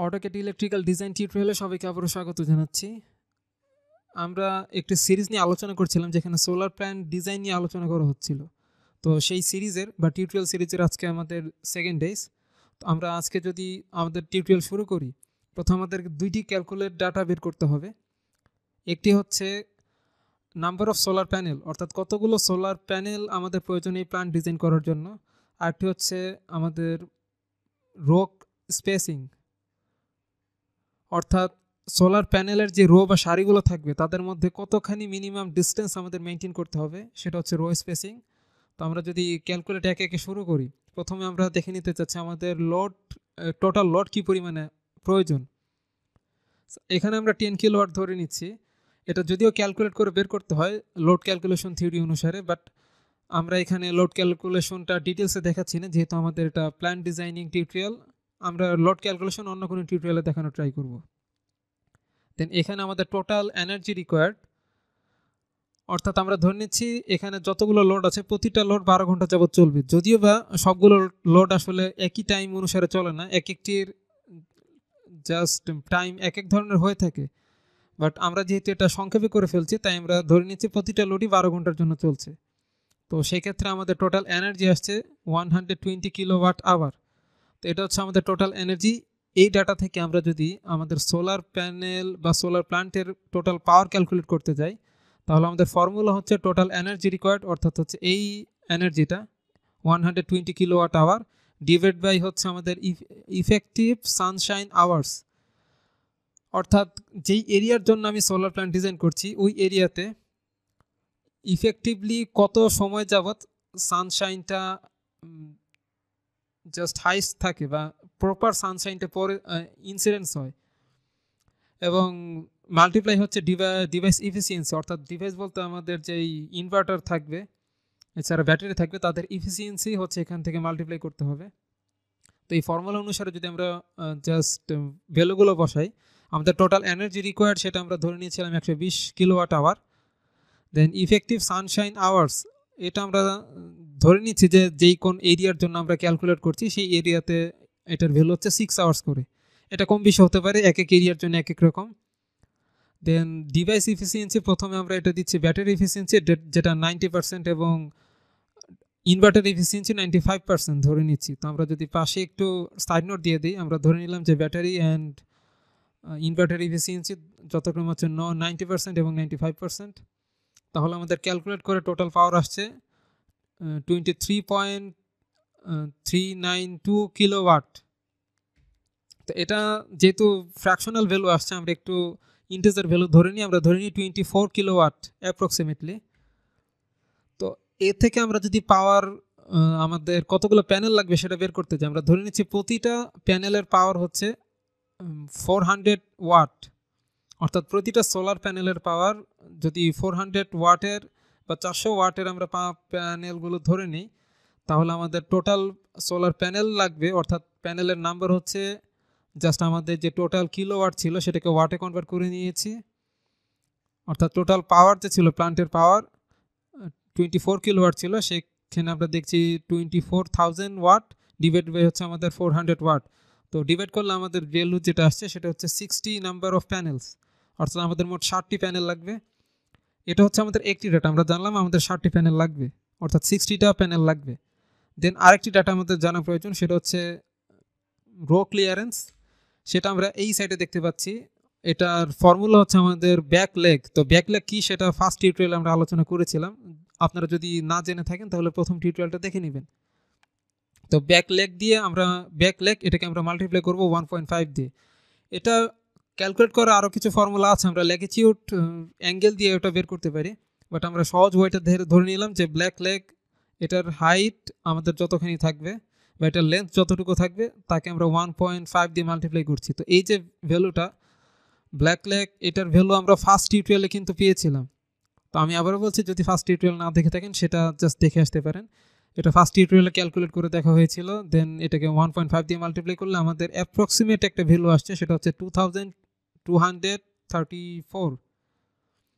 AutoCAD electrical design টিউটোরিয়ালে সবাইকে আবারও স্বাগত জানাচ্ছি। আমরা একটি সিরিজ নিয়ে আলোচনা করছিলাম যেখানে সোলার প্ল্যান্ট ডিজাইন নিয়ে আলোচনা করা হচ্ছিল। তো সেই সিরিজের বা টিউটোরিয়াল সিরিজের আজকে আমাদের সেকেন্ড ডেজ। তো আমরা আজকে যদি আমাদের টিউটোরিয়াল শুরু করি, প্রথম আমাদের দুইটি ক্যালকুলেট ডাটা বের করতে হবে। একটি হচ্ছে নাম্বার অফ সোলার প্যানেল, অর্থাৎ কতগুলো সোলার প্যানেল আমাদের প্রয়োজন এই প্ল্যান্ট ডিজাইন করার জন্য। আরেকটি হচ্ছে আমাদের রো স্পেসিং, অর্থাৎ সোলার প্যানেলের যে রো বা সারিগুলো থাকবে তাদের মধ্যে কতখানি মিনিমাম ডিস্টেন্স আমাদের মেনটেন করতে হবে, সেটা হচ্ছে রো স্পেসিং। তো আমরা যদি ক্যালকুলেট একে একে শুরু করি, প্রথমে আমরা দেখে নিতে চাচ্ছি আমাদের লোড, টোটাল লোড কী পরিমাণে প্রয়োজন। এখানে আমরা 10 কিলোওয়াট ধরে নিচ্ছি। এটা যদিও ক্যালকুলেট করে বের করতে হয় লোড ক্যালকুলেশন থিওরি অনুসারে, বাট আমরা এখানে লোড ক্যালকুলেশনটা ডিটেলসে দেখাচ্ছি না, যেহেতু আমাদের এটা প্ল্যান ডিজাইনিং টিউটোরিয়াল। আমরা লোড ক্যালকুলেশন অন্য কোনো টিউটোরিয়ালে দেখানোর ট্রাই করব। দেন এখানে আমাদের টোটাল এনার্জি রিকোয়ার্ড, অর্থাৎ আমরা ধরে নিচ্ছি এখানে যতগুলো লোড আছে প্রতিটা লোড 12 ঘন্টা যাবত চলবে। যদিও বা সবগুলো লোড আসলে একই টাইম অনুসারে চলে না, এক একটির জাস্ট টাইম এক এক ধরনের হয়ে থাকে, বাট আমরা যেহেতু এটা সংক্ষেপে করে ফেলছি তাই আমরা ধরে নিচ্ছি প্রতিটা লোডই 12 ঘন্টার জন্য চলছে। তো সেই ক্ষেত্রে আমাদের টোটাল এনার্জি আসছে 120 কিলোওয়াট আওয়ার। তো এটা হচ্ছে আমাদের টোটাল এনার্জি। এই ডাটা থেকে আমরা যদি আমাদের সোলার প্যানেল বা সোলার প্ল্যান্টের টোটাল পাওয়ার ক্যালকুলেট করতে যাই, তাহলে আমাদের ফর্মুলা হচ্ছে টোটাল এনার্জি রিকোয়ার্ড, অর্থাৎ হচ্ছে এই এনার্জিটা 120 কিলোওয়াট আওয়ার ডিভাইড বাই হচ্ছে আমাদের ইফেক্টিভ সানশাইন আওয়ার্স, অর্থাৎ যেই এরিয়ার জন্য আমি সোলার প্ল্যান্ট ডিজাইন করছি ওই এরিয়াতে ইফেক্টিভলি কত সময় যাবৎ সানশাইনটা জাস্ট হাইস্ট থাকে বা প্রপার সানশাইনটা পরে ইনসিডেন্স হয়, এবং মাল্টিপ্লাই হচ্ছে ডিভাইস ইফিসিয়েন্সি, অর্থাৎ ডিভাইস বলতে আমাদের যেই ইনভার্টার থাকবে এছাড়া ব্যাটারি থাকবে তাদের ইফিসিয়েন্সি হচ্ছে এখান থেকে মাল্টিপ্লাই করতে হবে। তো এই ফর্মুলা অনুসারে যদি আমরা জাস্ট ভ্যালুগুলো বসাই, আমাদের টোটাল এনার্জি রিকোয়ার্ড সেটা আমরা ধরে নিয়েছিলাম 120 কিলোওয়াট আওয়ার। দেন ইফেক্টিভ সানশাইন আওয়ার্স, এটা আমরা ধরে নিচ্ছি যে যেই কোন এরিয়ার জন্য আমরা ক্যালকুলেট করছি সেই এরিয়াতে এটার ভ্যালু হচ্ছে 6 আওয়ার্স করে। এটা কম বেশি হতে পারে, এক এক এরিয়ার জন্য এক এক রকম। দেন ডিভাইস ইফিসিয়েন্সি, প্রথমে আমরা এটা দিচ্ছি ব্যাটারি ইফিসিয়েন্সি যেটা 90% এবং ইনভার্টার ইফিসিয়েন্সি 95% ধরে নিচ্ছি। তো আমরা যদি পাশে একটু সাইড নোট দিয়ে দিই, আমরা ধরে নিলাম যে ব্যাটারি অ্যান্ড ইনভার্টার ইফিসিয়েন্সি যতক্রমে হচ্ছে 90% এবং 95%। তাহলে আমাদের ক্যালকুলেট করে টোটাল পাওয়ার আসছে 23.392 কিলোওয়াট। তো এটা যেহেতু ফ্র্যাকশনাল ভ্যালু আসছে, আমরা একটু ইন্টিজার ভ্যালু ধরে নিই, আমরা ধরে নিই 24 কিলোওয়াট অ্যাপ্রক্সিমেটলি। তো এর থেকে আমরা যদি পাওয়ার আমাদের কতগুলো প্যানেল লাগবে সেটা বের করতে যাই, আমরা ধরে নিচ্ছি প্রতিটা প্যানেলের পাওয়ার হচ্ছে 400 ওয়াট, অর্থাৎ প্রতিটা সোলার প্যানেলের পাওয়ার যদি 400 ওয়াটের বা 400 ওয়াটের আমরা প্যানেলগুলো ধরে নিই, তাহলে আমাদের টোটাল সোলার প্যানেল লাগবে, অর্থাৎ প্যানেলের নাম্বার হচ্ছে জাস্ট আমাদের যে টোটাল কিলোওয়াট ছিল সেটাকে ওয়াটে কনভার্ট করে নিয়েছি, অর্থাৎ টোটাল পাওয়ার যে ছিল প্ল্যান্টের পাওয়ার 24 কিলোওয়াট ছিল, সেখানে আমরা দেখছি 24,000 ওয়াট ডিভাইড বাই হচ্ছে আমাদের 400 ওয়াট। তো ডিভাইড করলে আমাদের ভ্যালু যেটা আসছে সেটা হচ্ছে 60 নাম্বার অফ প্যানেলস, অর্থাৎ আমাদের মোট 60টি প্যানেল লাগবে। এটা হচ্ছে আমাদের একটি ডাটা, আমরা জানলাম আমাদের 60টি প্যানেল লাগবে, অর্থাৎ 60টা প্যানেল লাগবে। দেন আরেকটি ডাটা আমাদের জানা প্রয়োজন, সেটা হচ্ছে রো ক্লিয়ারেন্স, সেটা আমরা এই সাইডে দেখতে পাচ্ছি। এটার ফর্মুলা হচ্ছে আমাদের ব্যাক লেগ। তো ব্যাক লেগ কী সেটা ফার্স্ট টিউটোরিয়ালে আমরা আলোচনা করেছিলাম, আপনারা যদি না জেনে থাকেন তাহলে প্রথম টিউটোরিয়ালটা দেখে নেবেন। তো ব্যাক লেগ দিয়ে আমরা এটাকে আমরা মাল্টিপ্লাই করবো 1.5 দিয়ে। এটা ক্যালকুলেট করা আরও কিছু ফর্মুলা আছে, আমরা ল্যাটিটিউড অ্যাঙ্গেল দিয়ে ওটা বের করতে পারি, বাট আমরা সহজ ওয়েটা ধরে নিলাম যে ব্ল্যাক লেগ এটার হাইট আমাদের যতখানি থাকবে বা এটার লেন্থ যতটুকু থাকবে তাকে আমরা 1.5 দিয়ে মাল্টিপ্লাই করছি। তো এই যে ভ্যালুটা ব্ল্যাক লেগ, এটার ভ্যালু আমরা ফার্স্ট টিউটোরিয়ালে কিন্তু পেয়েছিলাম। তো আমি আবারও বলছি, যদি ফার্স্ট টিউটোরিয়াল না দেখে থাকেন সেটা জাস্ট দেখে আসতে পারেন। এটা ফার্স্ট টিউটোরিয়ালে ক্যালকুলেট করে দেখা হয়েছিল। দেন এটাকে 1.5 দিয়ে মাল্টিপ্লাই করলে আমাদের অ্যাপ্রক্সিমেট একটা ভ্যালু আসছে, সেটা হচ্ছে 2234।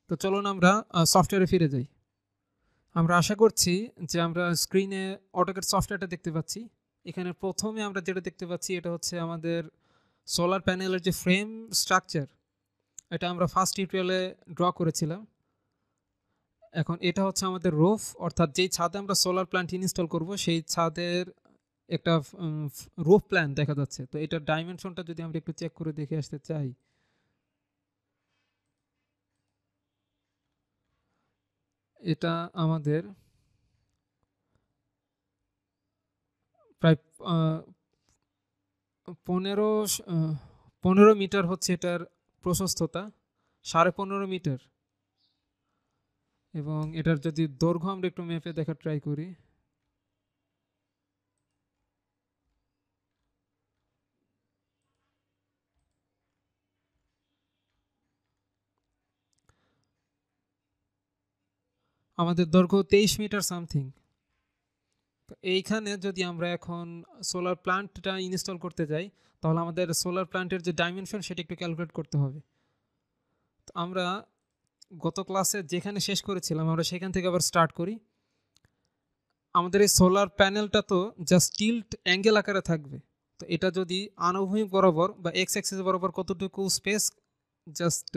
তো চলুন আমরা সফটওয়্যারে ফিরে যাই। আমরা আশা করছি যে আমরা স্ক্রিনে অটোক্যাড সফটওয়্যারটা দেখতে পাচ্ছি। এখানে প্রথমে আমরা যেটা দেখতে পাচ্ছি এটা হচ্ছে আমাদের সোলার প্যানেলের যে ফ্রেম স্ট্রাকচার এটা আমরা ফার্স্ট টিউটোরিয়ালে ড্র করেছিলাম। এখন এটা হচ্ছে আমাদের রুফ, অর্থাৎ যেই ছাদে আমরা সোলার প্ল্যান্ট ইনস্টল করব সেই ছাদের একটা রুফ প্ল্যান দেখা যাচ্ছে। তো এটার ডাইমেনশনটা যদি আমরা একটু চেক করে দেখে আসতে চাই, এটা আমাদের প্রায় 15 মিটার হচ্ছে এটার প্রশস্ততা, 15.5 মিটার। এবং এটার যদি দৈর্ঘ্য আমরা একটু মেপে দেখার ট্রাই করি, আমাদের দৈর্ঘ্য 23 মিটার সামথিং। এইখানে যদি আমরা এখন সোলার প্ল্যান্টটা ইনস্টল করতে যাই তাহলে আমাদের সোলার প্ল্যান্টের যে ডাইমেনশন সেটা একটু ক্যালকুলেট করতে হবে। তো আমরা গত ক্লাসে যেখানে শেষ করেছিলাম আমরা সেখান থেকে আবার স্টার্ট করি। আমাদের এই সোলার প্যানেলটা তো জাস্ট টিল্ট অ্যাঙ্গেল আকারে থাকবে। তো এটা যদি আনুভূমিক বরাবর বা এক্স অ্যাক্সিস বরাবর কতটুকু স্পেস জাস্ট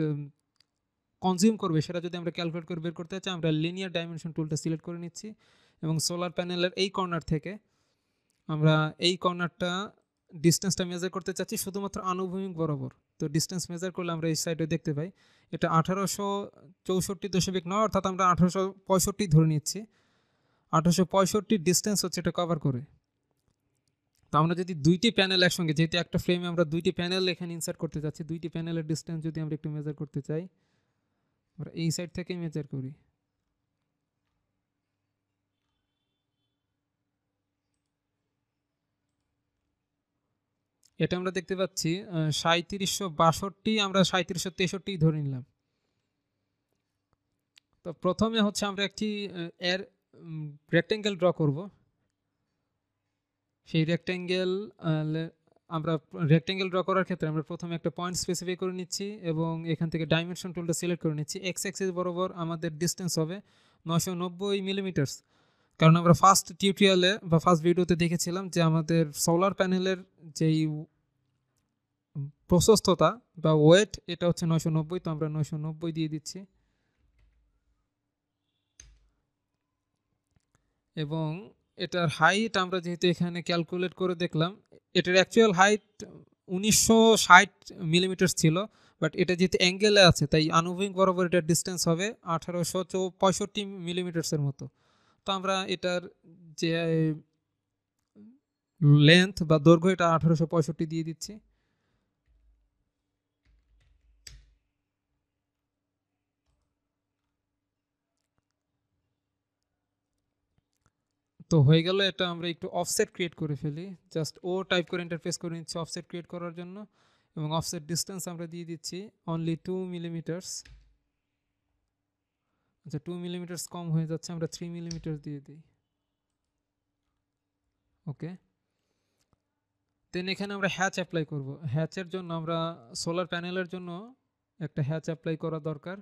কনজিউম করবে সেটা যদি আমরা ক্যালকুলেট করে বের করতে চাই, আমরা লিনিয়ার ডাইমেনশন টুলটা সিলেক্ট করে নিচ্ছি এবং সোলার প্যানেলের এই কর্নার থেকে আমরা এই কর্নারটা ডিস্টেন্সটা মেজার করতে চাচ্ছি শুধুমাত্র আনুভূমিক বরাবর। তো ডিস্টেন্স মেজার করলে আমরা এই সাইডে দেখতে পাই এটা 1864.9, অর্থাৎ আমরা 1865 ধরে নিচ্ছি। 1865 ডিস্টেন্স হচ্ছে এটা কভার করে। তো আমরা যদি দুইটি প্যানেল একসঙ্গে, যেহেতু একটা ফ্রেমে আমরা দুইটি প্যানেল এখানে ইনসার্ট করতে চাচ্ছি, দুইটি প্যানেলের ডিস্টেন্স যদি আমরা একটু মেজার করতে চাই, আমরা এই সাইড থেকে মেজার করি। এটা আমরা দেখতে পাচ্ছি 3762, আমরা 3763 ধরে নিলাম। তো প্রথমে হচ্ছে আমরা একটি এর রেক্টেঙ্গেল ড্র করব। সেই রেক্টেঙ্গেল আমরা রেক্টেঙ্গেল ড্র করার ক্ষেত্রে আমরা প্রথমে একটা পয়েন্ট স্পেসিফাই করে নিচ্ছি এবং এখান থেকে ডাইমেনশন টুলটা সিলেক্ট করে নিচ্ছি। এক্স অ্যাক্সিস বরাবর আমাদের ডিস্টেন্স হবে 990 মিলিমিটার। কারণ আমরা ফার্স্ট টিউটোরিয়ালে বা ফার্স্ট ভিডিওতে দেখেছিলাম যে আমাদের সোলার প্যানেলের যেই প্রশস্ততা বা ওয়েট এটা হচ্ছে 990, তো আমরা 990 দিয়ে দিচ্ছি। এবং এটার হাইট আমরা যেহেতু এখানে ক্যালকুলেট করে দেখলাম, এটার অ্যাকচুয়াল হাইট 1960 মিলিমিটার ছিল, বাট এটা যেহেতু অ্যাঙ্গেলে আছে তাই আনুভূমিক বরাবর এটার ডিস্টেন্স হবে 1865 মিলিমিটার্সের মতো। তো আমরা এটার যে লেন্থ বা দৈর্ঘ্য এটা 1865 দিয়ে দিচ্ছি। তো হয়ে গেল। এটা আমরা একটু অফসেট ক্রিয়েট করে ফেলি, জাস্ট ও টাইপ করে ইন্টারফেস করে নিচ্ছি অফসেট ক্রিয়েট করার জন্য। এবং অফসেট ডিস্টেন্স আমরা দিয়ে দিচ্ছি অনলি 2 মিলিমিটার্স। আচ্ছা 2 মিলিমিটার্স কম হয়ে যাচ্ছে, আমরা 3 মিলিমিটার দিয়ে দিই। ওকে, দেন এখানে আমরা হ্যাচ অ্যাপ্লাই করব। হ্যাচের জন্য আমরা সোলার প্যানেলের জন্য একটা হ্যাচ অ্যাপ্লাই করা দরকার।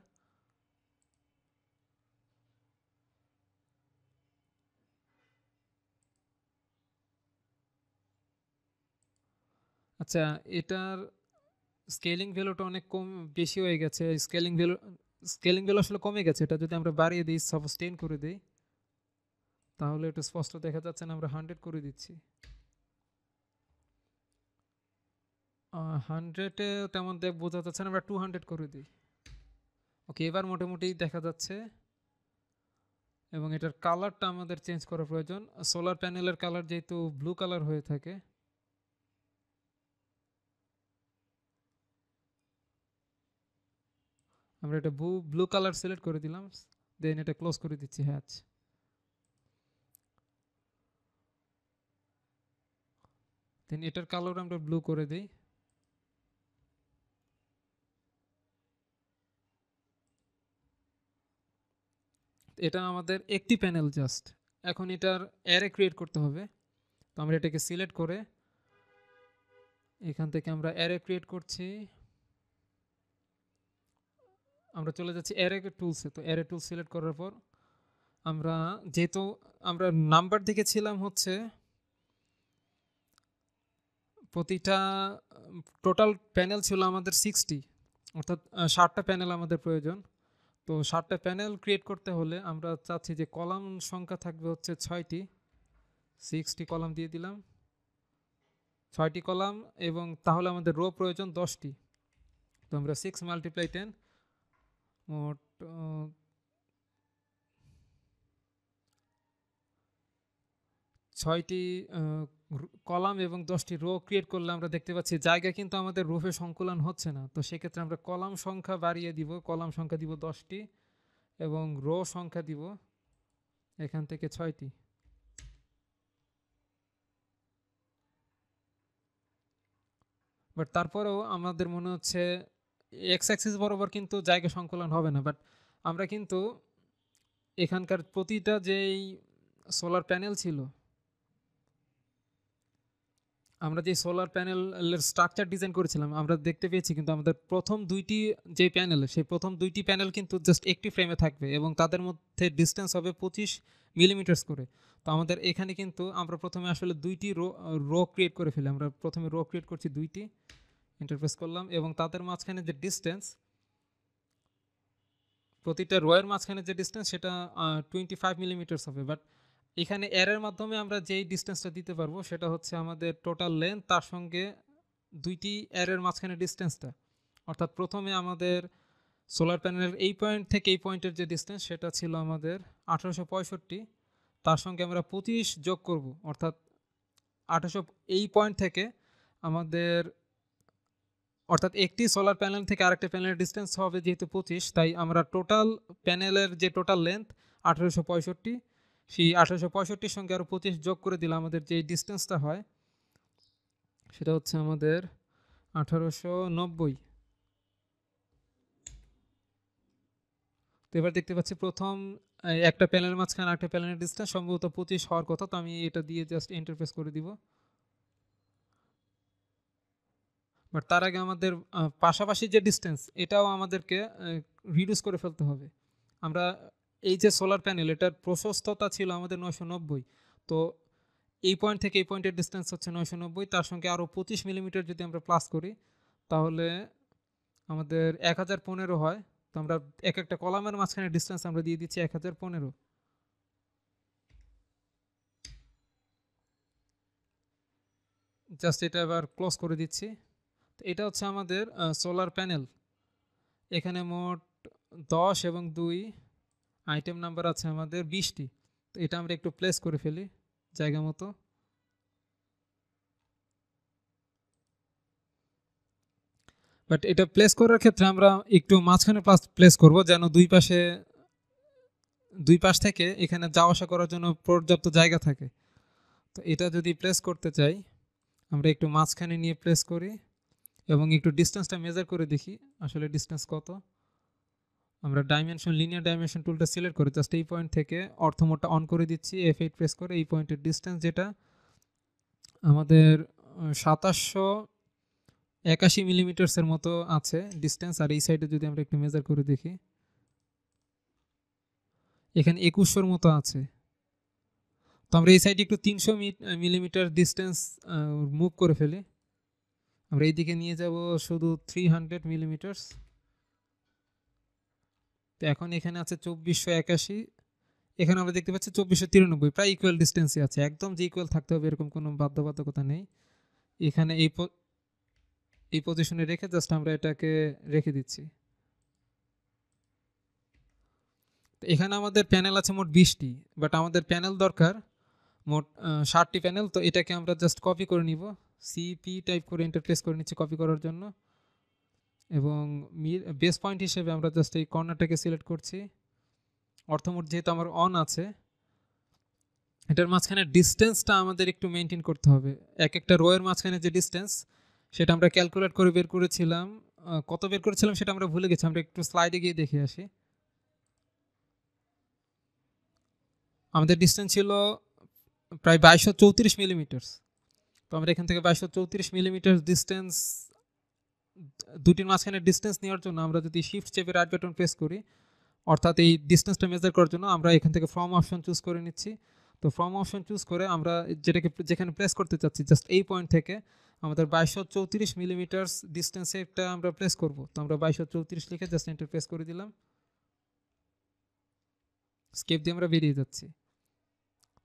আচ্ছা, এটার স্কেলিং ভ্যালুটা অনেক কম বেশি হয়ে গেছে। স্কেলিং ভ্যালু আসলে কমে গেছে। এটা যদি আমরা বাড়িয়ে দিই, সাপোজ 10 করে দিই, তাহলে এটা স্পষ্ট দেখা যাচ্ছে না। আমরা 100 করে দিচ্ছি। 100-এ তেমন বোঝা যাচ্ছে না, আমরা 200 করে দিই। ওকে, এবার মোটামুটি দেখা যাচ্ছে। এবং এটার কালারটা আমাদের চেঞ্জ করা প্রয়োজন। সোলার প্যানেলের কালার যেহেতু ব্লু কালার হয়ে থাকে, আমরা এটা ব্লু কালার সিলেক্ট করে দিলাম। দেন এটা ক্লোজ করে দিচ্ছি হ্যাচ। দেন এটার কালার আমরা ব্লু করে দিই। এটা আমাদের একটি প্যানেল জাস্ট। এখন এটার অ্যারে ক্রিয়েট করতে হবে। তো আমরা এটাকে সিলেক্ট করে এখান থেকে আমরা অ্যারে ক্রিয়েট করছি। আমরা চলে যাচ্ছি অ্যারে টুলসে। তো অ্যারে টুল সিলেক্ট করার পর আমরা যেহেতু আমরা নাম্বার দেখেছিলাম হচ্ছে প্রতিটা টোটাল প্যানেল ছিল আমাদের 60, অর্থাৎ 60টা প্যানেল আমাদের প্রয়োজন। তো 60টা প্যানেল ক্রিয়েট করতে হলে আমরা চাচ্ছি যে কলাম সংখ্যা থাকবে হচ্ছে 6টি, 6টি কলাম দিয়ে দিলাম, 6টি কলাম, এবং তাহলে আমাদের রো প্রয়োজন 10টি। তো আমরা 6 × 10 মোট 6টি কলাম এবং 10টি রো ক্রিয়েট করলে আমরা দেখতে পাচ্ছি জায়গা কিন্তু আমাদের রুফে সংকুলন হচ্ছে না। তো সেক্ষেত্রে আমরা কলাম সংখ্যা বাড়িয়ে দিব, কলাম সংখ্যা দিব 10টি এবং রো সংখ্যা দিব এখান থেকে 6টি। বাট তারপরেও আমাদের মনে হচ্ছে এক্স অ্যাক্সিস বরাবর কিন্তু জায়গা সংকুলন হবে না। বাট আমরা কিন্তু এখানকার প্রতিটা যেই সোলার প্যানেল ছিল, আমরা যে সোলার প্যানেলের স্ট্রাকচার ডিজাইন করেছিলাম আমরা দেখতে পেয়েছি কিন্তু আমাদের প্রথম দুইটি যে প্যানেল, সেই প্রথম দুইটি প্যানেল কিন্তু জাস্ট একটি ফ্রেমে থাকবে এবং তাদের মধ্যে ডিস্টেন্স হবে 25 মিলিমিটার করে। তো আমাদের এখানে কিন্তু আমরা প্রথমে আসলে দুইটি রো ক্রিয়েট করে ফেলি। আমরা প্রথমে রো ক্রিয়েট করছি দুইটি, ইন্টারফেস করলাম, এবং তাদের মাঝখানে যে ডিস্টেন্স, প্রতিটা রোয়ের মাঝখানে যে ডিস্টেন্স সেটা 25 মিলিমিটার হবে। বাট এখানে এর মাধ্যমে আমরা যেই ডিস্টেন্সটা দিতে পারবো সেটা হচ্ছে আমাদের টোটাল লেন্থ তার সঙ্গে দুইটি এর মাঝখানে ডিস্টেন্সটা। অর্থাৎ প্রথমে আমাদের সোলার প্যানেলের এই পয়েন্ট থেকে এই পয়েন্টের যে ডিস্টেন্স সেটা ছিল আমাদের 1865, তার সঙ্গে আমরা 25 যোগ করব, অর্থাৎ 1800 এই পয়েন্ট থেকে আমাদের, অর্থাৎ একটি সোলার প্যানেল থেকে আরেকটা প্যানেলের ডিস্টেন্স হবে যেহেতু 25, তাই আমরা টোটাল প্যানেলের যে টোটাল লেন্থ 1865, সেই 1865 সঙ্গে আরও 25 যোগ করে দিলে আমাদের যে ডিস্টেন্সটা হয় সেটা হচ্ছে আমাদের 1890। তো এবার দেখতে পাচ্ছি প্রথম একটা প্যানেলের মাঝখানে আরেকটা প্যানেলের ডিস্টেন্স সম্ভবত 25 হওয়ার কথা। তো আমি এটা দিয়ে জাস্ট ইন্টারফেস করে দিব। বাট তার আগে আমাদের পাশাপাশি যে ডিস্টেন্স এটাও আমাদেরকে রিডিউস করে ফেলতে হবে। আমরা এই যে সোলার প্যানেল এটার প্রশস্ততা ছিল আমাদের 990, তো এই পয়েন্ট থেকে এই পয়েন্টের ডিস্টেন্স হচ্ছে 990, তার সঙ্গে আরও 25 মিলিমিটার যদি আমরা প্লাস করি তাহলে আমাদের 1015 হয়। তো আমরা এক একটা কলামের মাঝখানে ডিস্টেন্স আমরা দিয়ে দিচ্ছি 1015। জাস্ট এটা এবার ক্লোজ করে দিচ্ছি। তো এটা হচ্ছে আমাদের সোলার প্যানেল। এখানে মোট 10 এবং 2 আইটেম নাম্বার আছে আমাদের 20টি। তো এটা আমরা একটু প্লেস করে ফেলি জায়গা মতো। বাট এটা প্লেস করার ক্ষেত্রে আমরা একটু মাঝখানে প্লেস করব যেন দুই পাশ থেকে এখানে যাওয়া আসা করার জন্য পর্যাপ্ত জায়গা থাকে। তো এটা যদি প্লেস করতে চাই আমরা একটু মাঝখানে নিয়ে প্লেস করি এবং একটু ডিস্টেন্সটা মেজার করে দেখি আসলে ডিস্টেন্স কত। আমরা ডাইমেনশন, লিনিয়ার ডাইমেনশন টুলটা সিলেক্ট করে জাস্ট এই পয়েন্ট থেকে অর্থমোডটা অন করে দিচ্ছি, F8 প্রেস করে এই পয়েন্টের ডিস্টেন্স যেটা আমাদের 2781 মিলিমিটার্সের মতো আছে ডিস্টেন্স। আর এই সাইডে যদি আমরা একটু মেজার করে দেখি এখানে 2100 মতো আছে। তো আমরা এই সাইডে একটু 300 মিলিমিটার ডিস্টেন্স মুভ করে ফেলি। আমরা এই দিকে নিয়ে যাব শুধু 300 মিলিমিটার্স। তো এখন এখানে আছে 2481, এখানে আমরা দেখতে পাচ্ছি 2493, প্রায় ইকুয়াল ডিস্টেন্সে আছে। একদম যে ইকুয়াল থাকতে হবে এরকম কোনো বাধ্যবাধকতা নেই। এখানে এই পজিশনে রেখে জাস্ট আমরা এটাকে রেখে দিচ্ছি। তো এখানে আমাদের প্যানেল আছে মোট 20টি, বাট আমাদের প্যানেল দরকার মোট 60টি প্যানেল। তো এটাকে আমরা জাস্ট কপি করে নিব, সিপি টাইপ করে ইন্টারপ্লেস করে নিচ্ছি কপি করার জন্য, এবং বেস পয়েন্ট হিসেবে আমরা জাস্ট এই কর্নারটাকে সিলেক্ট করছি। অর্থমোড যেহেতু আমার অন আছে, এটার মাঝখানে ডিস্টেন্সটা আমাদের একটু মেনটেন করতে হবে। এক একটা রোয়ের মাঝখানে যে ডিস্টেন্স সেটা আমরা ক্যালকুলেট করে বের করেছিলাম, কত বের করেছিলাম সেটা আমরা ভুলে গেছি। আমরা একটু স্লাইডে গিয়ে দেখে আসি। আমাদের ডিস্টেন্স ছিল প্রায় 2234 মিলিমিটার্স। তো আমরা এখান থেকে 2234 মিলিমিটার ডিস্টেন্স, দুটির মাঝখানে ডিস্টেন্স নেওয়ার জন্য আমরা যদি শিফট চেপে রাইট বাটন প্রেস করি, অর্থাৎ এই ডিস্টেন্সটা মেজার করার জন্য আমরা এখান থেকে ফ্রম অপশন চুজ করে নিচ্ছি। তো ফ্রম অপশন চুজ করে আমরা যেখানে প্লেস করতে চাচ্ছি জাস্ট এই পয়েন্ট থেকে আমাদের 2234 মিলিমিটার ডিস্টেন্সে একটা আমরা প্লেস করব। তো আমরা 2234 লিখে জাস্ট এন্টার প্রেস করে দিলাম, স্কেপ দিয়ে আমরা বেরিয়ে যাচ্ছি।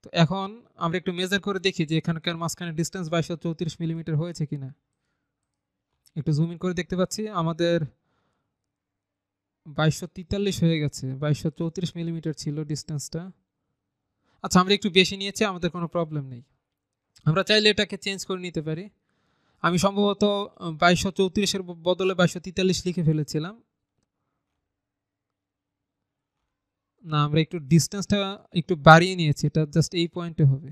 তো এখন আমরা একটু মেজার করে দেখি যে এখানকার মাঝখানে ডিস্টেন্স 2234 মিলিমিটার হয়েছে কিনা। একটু জুম ইন করে দেখতে পাচ্ছি আমাদের 2243 হয়ে গেছে, 2234 মিলিমিটার ছিল ডিস্টেন্সটা। আচ্ছা, আমরা একটু বেশি নিয়েছি, আমাদের কোনো প্রবলেম নেই, আমরা চাইলে এটাকে চেঞ্জ করে নিতে পারি। আমি সম্ভবত 2234-এর বদলে 2243 লিখে ফেলেছিলাম। না, আমরা একটু ডিস্টেন্সটা একটু বাড়িয়ে নিয়েছি, এটা জাস্ট এই পয়েন্টে হবে।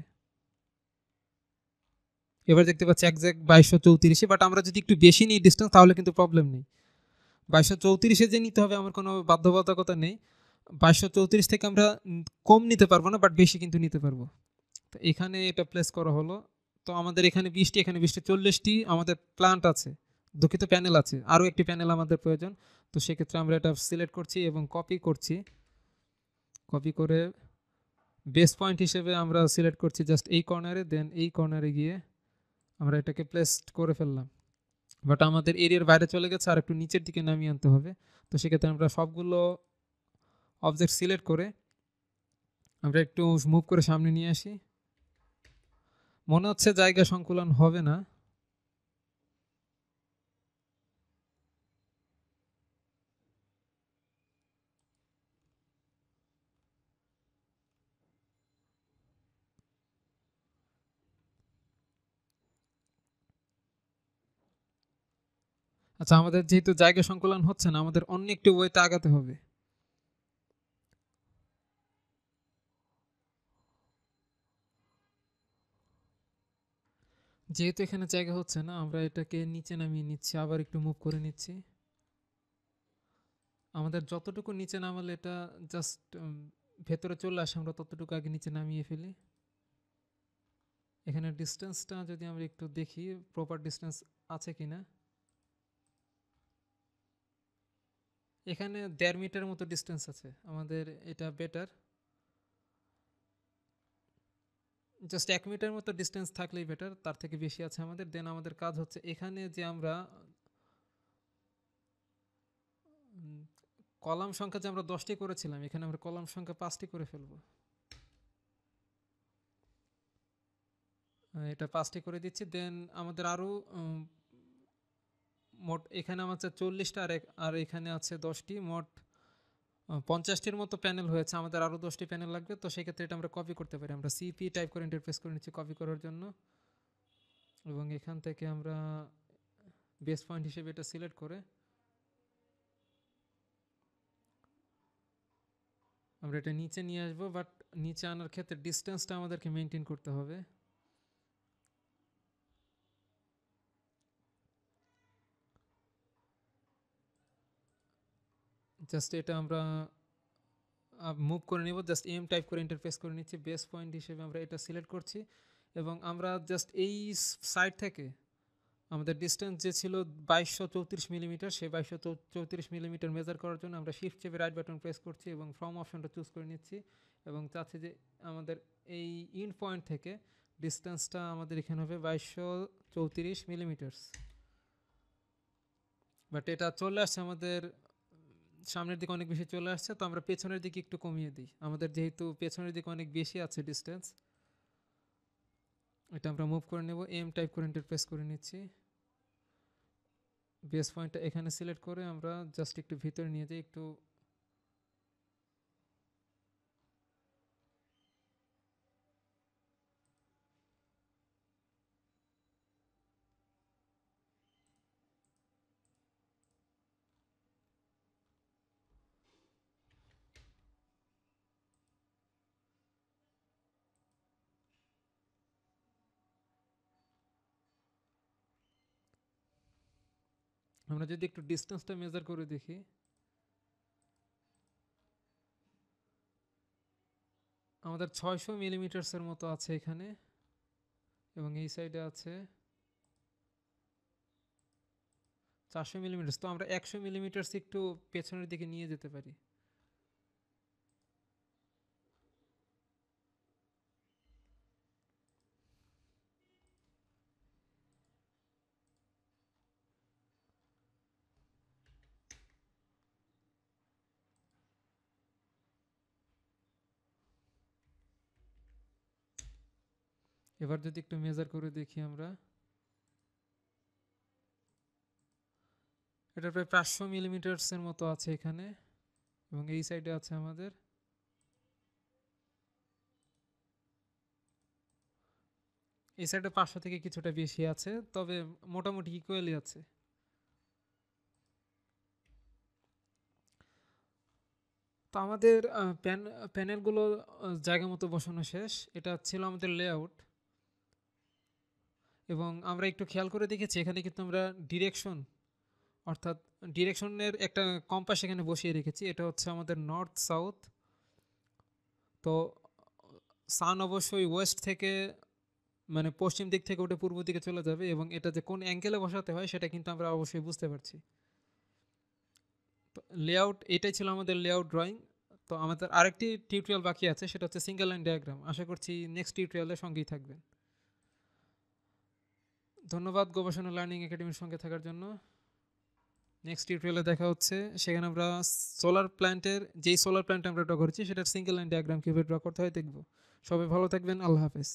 এবার দেখতে পাচ্ছি একজ্যাক্ট 2234, বাট আমরা যদি একটু বেশি নিই ডিস্টেন্স তাহলে কিন্তু প্রবলেম নেই। 2234-এ যে নিতে হবে আমার কোনো বাধ্যবাধকতা নেই। 2234 থেকে আমরা কম নিতে পারবো না, বাট বেশি কিন্তু নিতে পারবো। তো এখানে এটা প্লেস করা হলো। তো আমাদের এখানে 20টি, এখানে 20টি, 40টি আমাদের প্লান্ট আছে, দুঃখিত প্যানেল আছে, আরও একটি প্যানেল আমাদের প্রয়োজন। তো সেক্ষেত্রে আমরা এটা সিলেক্ট করছি এবং কপি করছি। কপি করে বেস পয়েন্ট হিসেবে আমরা সিলেক্ট করছি জাস্ট এই কর্নারে, দেন এই কর্নারে গিয়ে আমরা এটাকে প্লেস করে ফেললাম। বাট আমাদের এরিয়ার বাইরে চলে গেছে, আর একটু নিচের দিকে নামিয়ে আনতে হবে। তো সেক্ষেত্রে আমরা সবগুলো অবজেক্ট সিলেক্ট করে আমরা একটু মুভ করে সামনে নিয়ে আসি। মনে হচ্ছে জায়গা সংকুলন হবে না। আচ্ছা, আমাদের যেহেতু জায়গা সংকুলন হচ্ছে না, আমাদের অন্য একটি ওয়েতে আগাতে হবে। যেহেতু এখানে জায়গা হচ্ছে না, আমরা এটাকে নিচে নামিয়ে নিচ্ছি, আবার একটু মুভ করে নিচ্ছি। আমাদের যতটুকু নিচে নামালে এটা জাস্ট ভেতরে চলে আসে, আমরা ততটুকু আগে নিচে নামিয়ে ফেলি। এখানে ডিস্টেন্সটা যদি আমরা একটু দেখি প্রপার ডিস্টেন্স আছে কিনা। এখানে 1.5 মিটার মতো ডিস্টেন্স আছে, আমাদের এটা বেটার। জাস্ট 1 মিটার মতো ডিস্টেন্স থাকলেই বেটার, তার থেকে বেশি আছে আমাদের। দেন আমাদের কাজ হচ্ছে এখানে যে আমরা কলাম সংখ্যা যে আমরা 10টি করেছিলাম, এখানে আমরা কলাম সংখ্যা 5টি করে ফেলবো। এটা 5টি করে দিচ্ছি। দেন আমাদের আরও মোট এখানে আমাদের 40টা, আর এখানে আছে 10টি, মোট 50টির মতো প্যানেল হয়েছে। আমাদের আরও 10টি প্যানেল লাগবে। তো সেক্ষেত্রে এটা আমরা কপি করতে পারি। আমরা সিপি টাইপ করে ইন্টারফেস করে নিচ্ছি কপি করার জন্য, এবং এখান থেকে আমরা বেস পয়েন্ট হিসেবে এটা সিলেক্ট করে আমরা এটা নিচে নিয়ে আসবো। বাট নিচে আনার ক্ষেত্রে ডিস্টেন্সটা আমাদেরকে মেনটেন করতে হবে। জাস্ট এটা আমরা মুভ করে নিব, জাস্ট এম টাইপ করে ইন্টারফেস করে নিচ্ছি। বেস পয়েন্ট হিসেবে আমরা এটা সিলেক্ট করছি, এবং আমরা জাস্ট এই সাইড থেকে আমাদের ডিস্টেন্স যে ছিল 2234 মিলিমিটার, সেই 2234 মিলিমিটার মেজার করার জন্য আমরা শিফট চেপে রাইট বাটন প্রেস করছি এবং ফ্রম অপশনটা চুজ করে নিচ্ছি, এবং চাচ্ছি যে আমাদের এই ইন পয়েন্ট থেকে ডিস্টেন্সটা আমাদের এখানে হবে 2234 মিলিমিটার। বাট এটা চলে আসছে আমাদের সামনের দিকে অনেক বেশি চলে আসছে। তো আমরা পেছনের দিকে একটু কমিয়ে দিই, আমাদের যেহেতু পেছনের দিকে অনেক বেশি আছে ডিস্টেন্স। এটা আমরা মুভ করে নেব, এম টাইপ করে এন্টার প্রেস করে নিচ্ছি। বেস পয়েন্টটা এখানে সিলেক্ট করে আমরা জাস্ট একটু ভিতরে নিয়ে যাই, একটু আমরা যদি একটু ডিস্টেন্সটা মেজার করে দেখি, আমাদের 600 মিলিমিটার্সের মতো আছে এখানে, এবং এই সাইডে আছে 400 মিলিমিটার। তো আমরা 100 মিলিমিটার একটু পেছনের দিকে নিয়ে যেতে পারি। এবার যদি একটু মেজার করে দেখি আমরা, এটা প্রায় 500 মিলিমিটার্সের মতো আছে এখানে, এবং এই সাইডে আছে আমাদের, এই সাইডে 500 থেকে কিছুটা বেশি আছে, তবে মোটামুটি ইকুয়ালি আছে। তো আমাদের প্যানেলগুলো জায়গা মতো বসানো শেষ। এটা ছিল আমাদের লেআউট, এবং আমরা একটু খেয়াল করে দেখেছি এখানে কিন্তু আমরা ডিরেকশন, অর্থাৎ ডিরেকশনের একটা কম্পাস এখানে বসিয়ে রেখেছি। এটা হচ্ছে আমাদের নর্থ সাউথ। তো সান অবশ্যই ওয়েস্ট থেকে, মানে পশ্চিম দিক থেকে ওটা পূর্ব দিকে চলে যাবে, এবং এটা যে কোন অ্যাঙ্গেলে বসাতে হয় সেটা কিন্তু আমরা অবশ্যই বুঝতে পারছি। তো লেআউট এটাই ছিল আমাদের লেআউট ড্রয়িং। তো আমাদের আরেকটি টিউটোরিয়াল বাকি আছে, সেটা হচ্ছে সিঙ্গেল লাইন ডায়াগ্রাম। আশা করছি নেক্সট টিউটোরিয়ালের সঙ্গেই থাকবেন। ধন্যবাদ গবেষণা লার্নিং একাডেমির সঙ্গে থাকার জন্য। নেক্সট টিউটোরিয়ালে দেখা হচ্ছে, সেখানে আমরা সোলার প্ল্যান্টের, যেই সোলার প্ল্যান্ট আমরা ড্র করেছি সেটার সিঙ্গেল লাইন ডায়াগ্রাম কীভাবে ড্র করতে হয় দেখব। সবাই ভালো থাকবেন, আল্লাহ হাফেজ।